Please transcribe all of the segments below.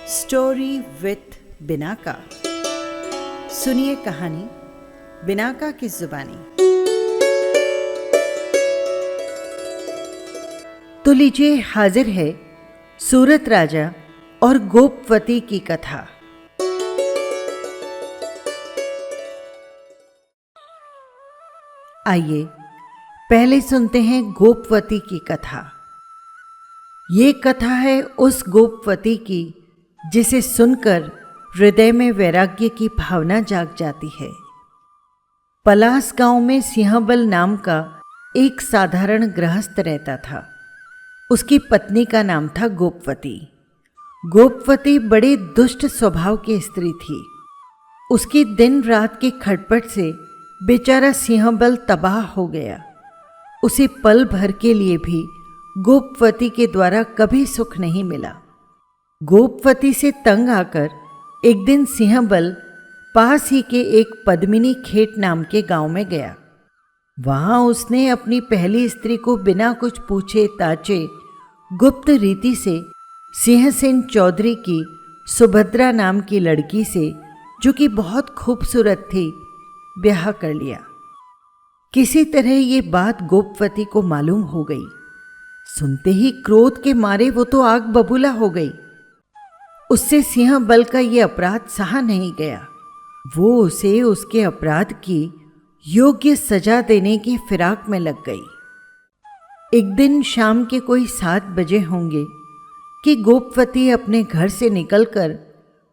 Story with Binaca. सुनिए कहानी Binaca की जुबानी। तो लीजिए, हाजिर है सूरत राजा और गोपवती की कथा। आइए पहले सुनते हैं गोपवती की कथा। ये कथा है उस गोपवती की जिसे सुनकर हृदय में वैराग्य की भावना जाग जाती है। पलास गांव में सिंहबल नाम का एक साधारण गृहस्थ रहता था। उसकी पत्नी का नाम था गोपवती। गोपवती बड़े दुष्ट स्वभाव की स्त्री थी। उसकी दिन रात के खटपट से बेचारा सिंहबल तबाह हो गया। उसे पल भर के लिए भी गोपवती के द्वारा कभी सुख नहीं मिला। गोपवती से तंग आकर एक दिन सिंहबल पास ही के एक पद्मिनी खेत नाम के गांव में गया। वहां उसने अपनी पहली स्त्री को बिना कुछ पूछे ताचे गुप्त रीति से सिंहसेन चौधरी की सुभद्रा नाम की लड़की से, जो कि बहुत खूबसूरत थी, ब्याह कर लिया। किसी तरह ये बात गोपवती को मालूम हो गई। सुनते ही क्रोध के मारे वो तो आग बबूला हो गई। उससे सिंहबल का ये अपराध सहा नहीं गया। वो उसे उसके अपराध की योग्य सजा देने की फिराक में लग गई। एक दिन शाम के कोई 7 बजे होंगे कि गोपवती अपने घर से निकलकर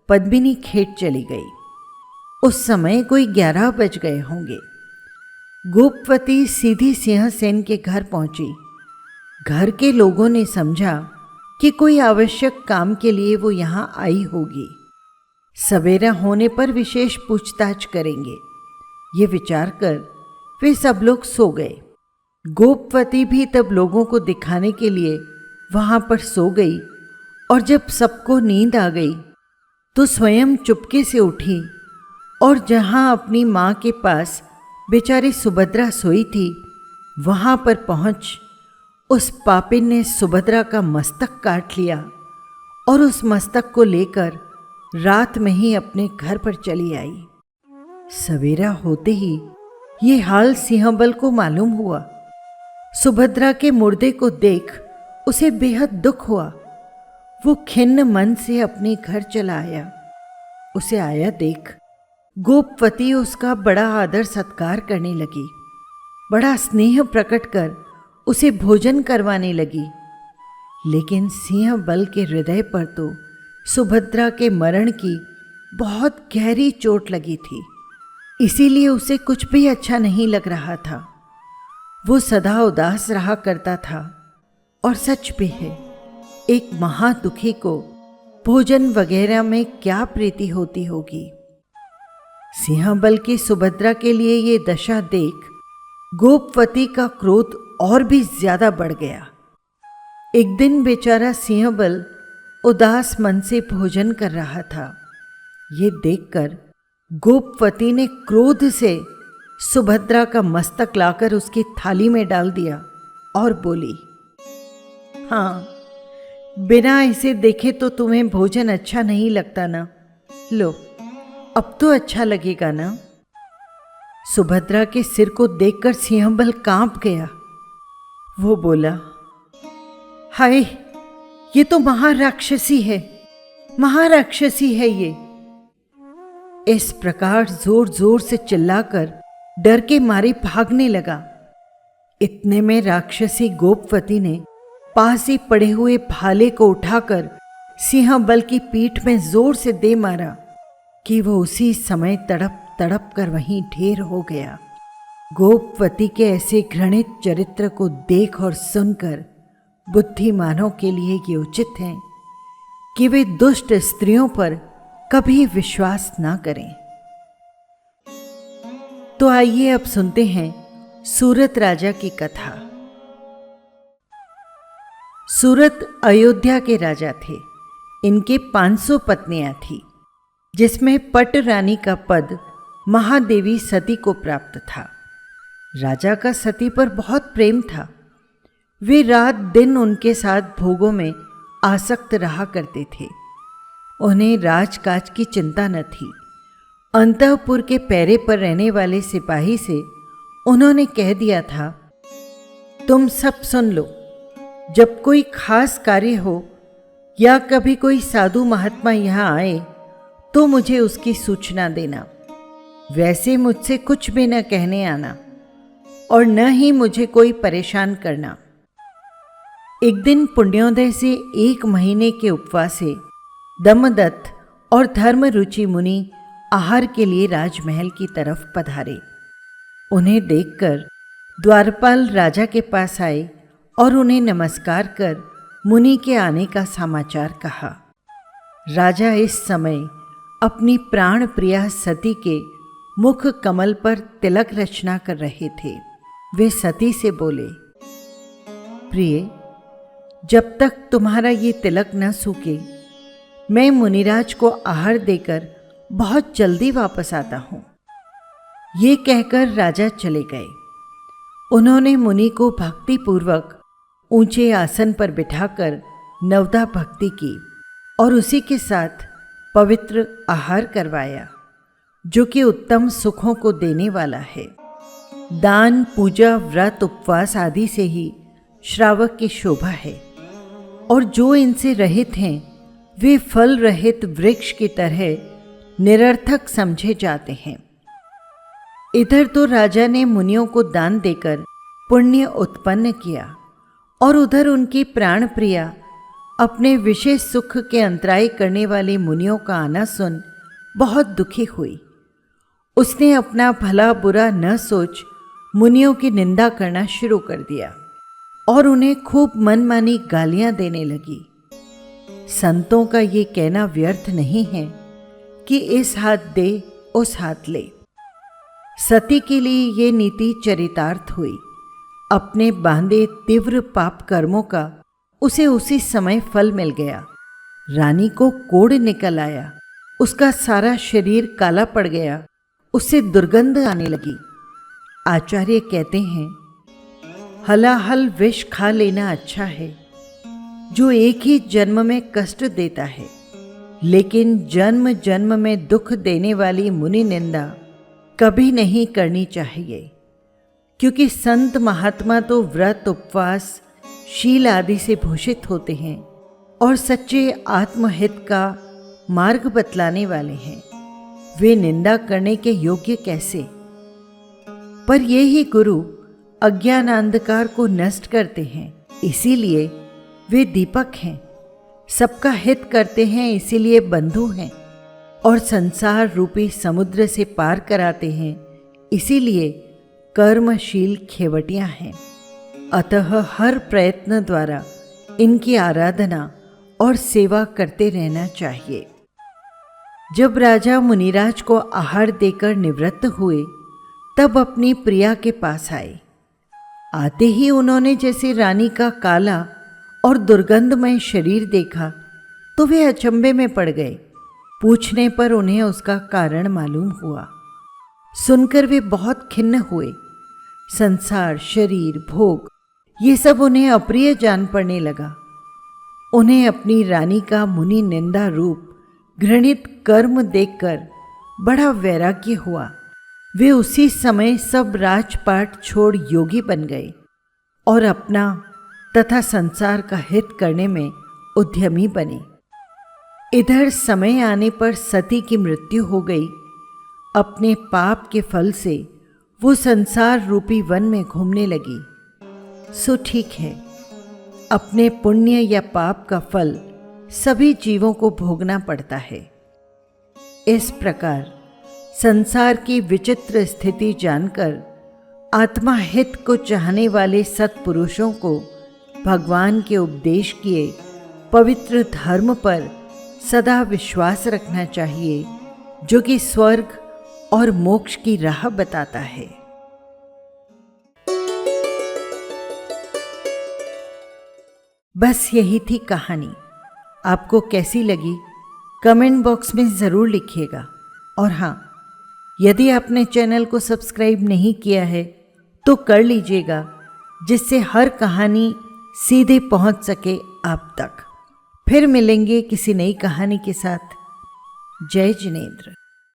पद्मिनी खेत चली गई। उस समय कोई 11 बज गए होंगे। गोपवती सीधी सिंहसेन के घर पहुंची। घर के लोगों ने समझा कि कोई आवश्यक काम के लिए वो यहाँ आई होगी। सवेरा होने पर विशेष पूछताछ करेंगे, ये विचार कर वे सब लोग सो गए। गोपवती भी तब लोगों को दिखाने के लिए वहाँ पर सो गई, और जब सबको नींद आ गई तो स्वयं चुपके से उठी और जहाँ अपनी माँ के पास बेचारी सुभद्रा सोई थी, वहाँ पर पहुँच उस पापिन ने सुभद्रा का मस्तक काट लिया और उस मस्तक को लेकर रात में ही अपने घर पर चली आई। सवेरा होते ही ये हाल सिंहबल को मालूम हुआ। सुभद्रा के मुर्दे को देख उसे बेहद दुख हुआ। वो खिन्न मन से अपने घर चला आया। उसे आया देख गोपवती उसका बड़ा आदर सत्कार करने लगी। बड़ा स्नेह प्रकट कर उसे भोजन करवाने लगी। लेकिन सिंहबल के हृदय पर तो सुभद्रा के मरण की बहुत गहरी चोट लगी थी। इसीलिए उसे कुछ भी अच्छा नहीं लग रहा था। वो सदा उदास रहा करता था। और सच भी है, एक महादुखी को भोजन वगैरह में क्या प्रीति होती होगी। सिंहबल की सुभद्रा के लिए ये दशा देख गोपवती का क्रोध और भी ज्यादा बढ़ गया। एक दिन बेचारा सिंहबल उदास मन से भोजन कर रहा था। ये देखकर गोपवती ने क्रोध से सुभद्रा का मस्तक लाकर उसकी थाली में डाल दिया और बोली, हाँ, बिना इसे देखे तो तुम्हें भोजन अच्छा नहीं लगता ना? लो, अब तो अच्छा लगेगा ना? सुभद्रा के सिर को देखकर सिंहबल कांप गया। वो बोला, हाय, ये तो महाराक्षसी है, महाराक्षसी है ये। इस प्रकार जोर जोर से चिल्लाकर डर के मारे भागने लगा। इतने में राक्षसी गोपवती ने पास ही पड़े हुए भाले को उठाकर सिंहबल की पीठ में जोर से दे मारा कि वो उसी समय तड़प तड़प कर वहीं ढेर हो गया। गोपवती के ऐसे घृणित चरित्र को देख और सुनकर बुद्धिमानों के लिए ये उचित है कि वे दुष्ट स्त्रियों पर कभी विश्वास ना करें। तो आइए अब सुनते हैं सूरत राजा की कथा। सूरत अयोध्या के राजा थे। इनके 500 पत्नियां थीं, जिसमें पट रानी का पद महादेवी सती को प्राप्त था। राजा का सती पर बहुत प्रेम था। वे रात दिन उनके साथ भोगों में आसक्त रहा करते थे। उन्हें राजकाज की चिंता न थी। अंतःपुर के पैरे पर रहने वाले सिपाही से उन्होंने कह दिया था, तुम सब सुन लो, जब कोई खास कार्य हो या कभी कोई साधु महात्मा यहाँ आए तो मुझे उसकी सूचना देना। वैसे मुझसे कुछ भी न कहने आना और न ही मुझे कोई परेशान करना। एक दिन पुण्योदय से 1 महीने के उपवास से दमदत्त और धर्मरुचि मुनि आहार के लिए राजमहल की तरफ पधारे। उन्हें देखकर द्वारपाल राजा के पास आए और उन्हें नमस्कार कर मुनि के आने का समाचार कहा। राजा इस समय अपनी प्राण प्रिया सती के मुख कमल पर तिलक रचना कर रहे थे। वे सती से बोले, प्रिय, जब तक तुम्हारा ये तिलक न सूखे मैं मुनिराज को आहार देकर बहुत जल्दी वापस आता हूँ। ये कहकर राजा चले गए। उन्होंने मुनि को भक्तिपूर्वक ऊंचे आसन पर बिठाकर नवदा भक्ति की और उसी के साथ पवित्र आहार करवाया, जो कि उत्तम सुखों को देने वाला है। दान, पूजा, व्रत, उपवास आदि से ही श्रावक की शोभा है और जो इनसे रहित हैं वे फल रहित वृक्ष की तरह निरर्थक समझे जाते हैं। इधर तो राजा ने मुनियों को दान देकर पुण्य उत्पन्न किया और उधर उनकी प्राण प्रिया अपने विशेष सुख के अंतराय करने वाले मुनियों का आना सुन बहुत दुखी हुई। उसने अपना भला बुरा न सोच मुनियों की निंदा करना शुरू कर दिया और उन्हें खूब मनमानी गालियां देने लगी। संतों का ये कहना व्यर्थ नहीं है कि इस हाथ दे उस हाथ ले। सती के लिए ये नीति चरितार्थ हुई। अपने बांधे तीव्र पाप कर्मों का उसे उसी समय फल मिल गया। रानी को कोढ़ निकल आया, उसका सारा शरीर काला पड़ गया, उससे दुर्गंध आने लगी। आचार्य कहते हैं, हलाहल विष खा लेना अच्छा है जो एक ही जन्म में कष्ट देता है, लेकिन जन्म जन्म में दुख देने वाली मुनि निंदा कभी नहीं करनी चाहिए, क्योंकि संत महात्मा तो व्रत, उपवास, शील आदि से भूषित होते हैं और सच्चे आत्महित का मार्ग बतलाने वाले हैं। वे निंदा करने के योग्य कैसे? पर ये ही गुरु अज्ञान अंधकार को नष्ट करते हैं, इसीलिए वे दीपक हैं। सबका हित करते हैं, इसीलिए बंधु हैं और संसार रूपी समुद्र से पार कराते हैं, इसीलिए कर्मशील खेवटियां हैं। अतः हर प्रयत्न द्वारा इनकी आराधना और सेवा करते रहना चाहिए। जब राजा मुनिराज को आहार देकर निवृत्त हुए तब अपनी प्रिया के पास आए। आते ही उन्होंने जैसे रानी का काला और दुर्गंधमय शरीर देखा तो वे अचंभे में पड़ गए। पूछने पर उन्हें उसका कारण मालूम हुआ। सुनकर वे बहुत खिन्न हुए। संसार, शरीर, भोग ये सब उन्हें अप्रिय जान पड़ने लगा। उन्हें अपनी रानी का मुनि निंदा रूप घृणित कर्म देखकर बड़ा वैराग्य हुआ। वे उसी समय सब राजपाट छोड़ योगी बन गए और अपना तथा संसार का हित करने में उद्यमी बने। इधर समय आने पर सती की मृत्यु हो गई। अपने पाप के फल से वो संसार रूपी वन में घूमने लगी। सो ठीक है, अपने पुण्य या पाप का फल सभी जीवों को भोगना पड़ता है। इस प्रकार संसार की विचित्र स्थिति जानकर आत्मा हित को चाहने वाले सत्पुरुषों को भगवान के उपदेश किए पवित्र धर्म पर सदा विश्वास रखना चाहिए, जो कि स्वर्ग और मोक्ष की राह बताता है। बस यही थी कहानी। आपको कैसी लगी कमेंट बॉक्स में ज़रूर लिखिएगा। और हाँ, यदि आपने चैनल को सब्सक्राइब नहीं किया है तो कर लीजिएगा, जिससे हर कहानी सीधे पहुंच सके आप तक। फिर मिलेंगे किसी नई कहानी के साथ। जय जिनेंद्र।